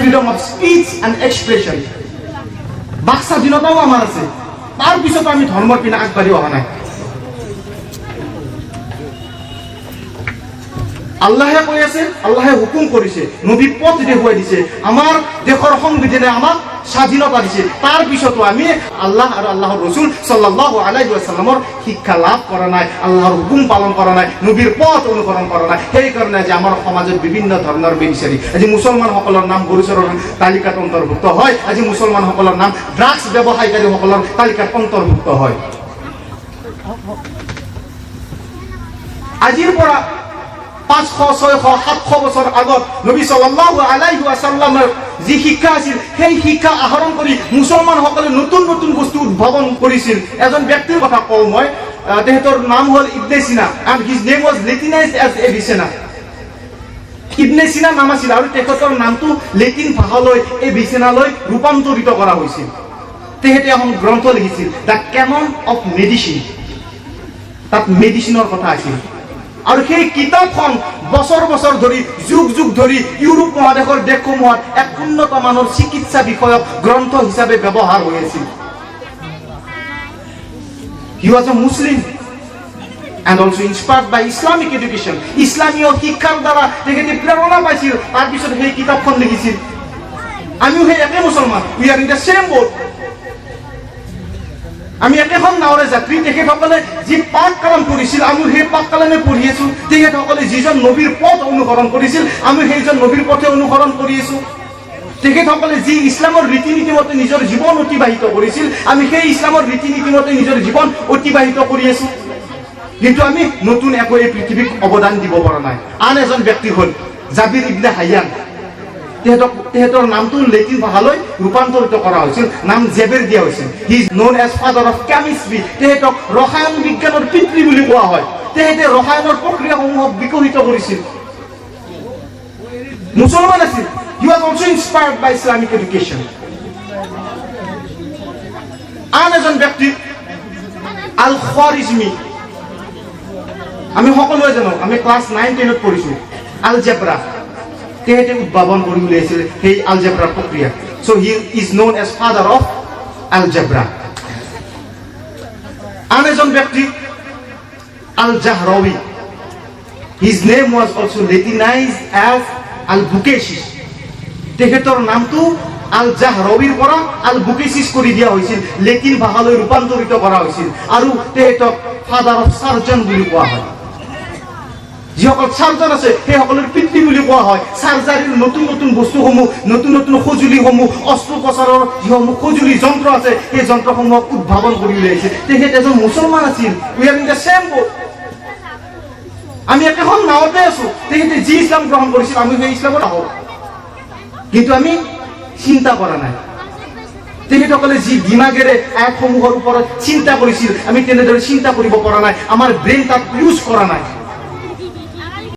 Freedom of speech and expression, বাক স্বাধীনতাও আমাৰ আছে। তাৰ পিছতো আমি ধৰ্মৰ পিনে আগবাঢ়ি অহা নাই। আল্লাহে কৈ আছে, আল্লাহে হুকুম কৰিছে, নবী পথ দেখুৱাই দিছে, আমাৰ দেশৰ সংবিধানে আমাক স্বাধীনতা দিছে। তাৰ পিছতো আমি আল্লাহ আৰু আল্লাহৰ ৰসুল সাল্লাল্লাহু আলাইহি ওয়াসাল্লামৰ শিক্ষা লাভ কৰা নাই, আল্লাহৰ হুকুম পালন কৰা নাই, নবীৰ পথ অনুসৰণ কৰা নাই। সেইকাৰণে আজি আমাৰ সমাজত বিভিন্ন ধৰণৰ বেবিচাৰী, আজি মুছলমানসকলৰ নাম গৰুচৰৰ তালিকাত অন্তৰ্ভুক্ত হয়, আজি মুছলমানসকলৰ নাম ড্ৰাগছ ব্যৱসায়ীকাৰীসকলৰ তালিকাত অন্তৰ্ভুক্ত হয়। আজিৰ পৰা 500, 600, 700 বছৰ আগত নবী সাল্লাল্লাহু আলাইহি ওয়াসাল্লামৰ যি শিক্ষা আছিল, সেই শিক্ষা আহৰণ কৰি মুছলমানসকলে নতুন নতুন বস্তু উদ্ভাৱন কৰিছিল। এজন ব্যক্তিৰ কথা কওঁ মই, তেখেতৰ নাম হ'ল ইবনে সিনা, and his name was latinized as Avicenna। ইবনে সিনা নাম আছিল আৰু তেখেতৰ নামটো লেটিন ভাষালৈ এভিচেনালৈ ৰূপান্তৰিত কৰা হৈছিল। তেখেতে এখন গ্ৰন্থ লিখিছিল, দ্য কেনন অফ মেডিচিন। তাত মেডিচিনৰ কথা আছিল আৰু সেই কিতাপখন বছৰ বছৰ ধৰি, যুগ যুগ ধৰি ইউৰোপ মহাদেশৰ দেশসমূহত এক উন্নত মানৰ চিকিৎসা বিষয়ক গ্ৰন্থ হিচাপে ব্যৱহাৰ হৈ আছিল। He was a Muslim and also inspired by Islamic education। ইছলামীয় শিক্ষাৰ দ্বাৰা তেখেতে প্ৰেৰণা পাইছিল, তাৰপিছত সেই কিতাপখন লিখিছিল। আমিও সেই একে মুছলমান, we are in the same boat। আমি একেখন নাৱৰে যাত্ৰী। তেখেতসকলে যি পাক কালাম কৰিছিল, আমি সেই পাক কালামে পঢ়ি আছো। তেখেতসকলে যিজন নবীৰ পথ অনুসৰণ কৰিছিল, আমি সেইজন নবীৰ পথে অনুসৰণ কৰি আছো। তেখেতসকলে যি ইছলামৰ ৰীতি নীতি মতে নিজৰ জীৱন অতিবাহিত কৰিছিল, আমি সেই ইছলামৰ ৰীতি নীতি মতে নিজৰ জীৱন অতিবাহিত কৰি আছো। কিন্তু আমি নতুন একো এই পৃথিৱীক অৱদান দিব পৰা নাই। আন এজন ব্যক্তি হ'ল জাবিৰ ইবনে হায়ান। তেখেতৰ নামটো লেটিন ভাষালৈ ৰূপান্তৰিত কৰা হৈছিল, নাম জেবেৰ দিয়া হৈছিল। He is known as father of chemistry. তেখেতক ৰসায়ন বিজ্ঞানৰ পিতৃ বুলি কোৱা হয়। তেখেতে ৰসায়নৰ প্ৰক্ৰিয়াসমূহক বিকশিত কৰিছিল, মুছলমান আছিল। He was also inspired by Islamic education. আন এজন ব্যক্তি আল খাৰিজমি। আমি সকলোৱে জানো, আমি ক্লাছ 9-10ত পঢ়িছো আলজেব্ৰা। তেখেতে উদ্ভাৱন কৰি উলিয়াইছিল সেই আলজেব্ৰাৰ প্ৰক্ৰিয়া। So' he is known as father of algebra. আন এজন ব্যক্তি Al Zahrawi. His name was also Latinised as Albucasis. তেখেতৰ নামটো আল জাহৰাৱীৰ পৰা আল বুকেছিছ কৰি দিয়া হৈছিল, লেটিন ভাষালৈ ৰূপান্তৰিত কৰা হৈছিল আৰু তেখেতক ফাদাৰ অফ চাৰ্জন বুলি কোৱা হয়। যিসকল চাৰ্জন আছে সেইসকলৰ পিতৃ বুলি কোৱা হয়। চাৰ্জাৰীৰ নতুন নতুন বস্তুসমূহ, নতুন নতুন সঁজুলিসমূহ, অস্ত্ৰোপচাৰৰ যিসমূহ সঁজুলি যন্ত্ৰ আছে, সেই যন্ত্ৰসমূহক উদ্ভাৱন কৰি উলিয়াইছে। তেখেত এজন মুছলমান আছিল। We are in the same boat. আমি একেখন নাৱতে আছো। তেখেতে যি ইছলাম গ্ৰহণ কৰিছিল, আমি সেই ইছলামত আহোঁ, কিন্তু আমি চিন্তা কৰা নাই। তেখেতসকলে যি দিমাগেৰে আয়াতসমূহৰ ওপৰত চিন্তা কৰিছিল, আমি তেনেদৰে চিন্তা কৰিব পৰা নাই। আমাৰ ব্ৰেইন তাত ইউজ কৰা নাই।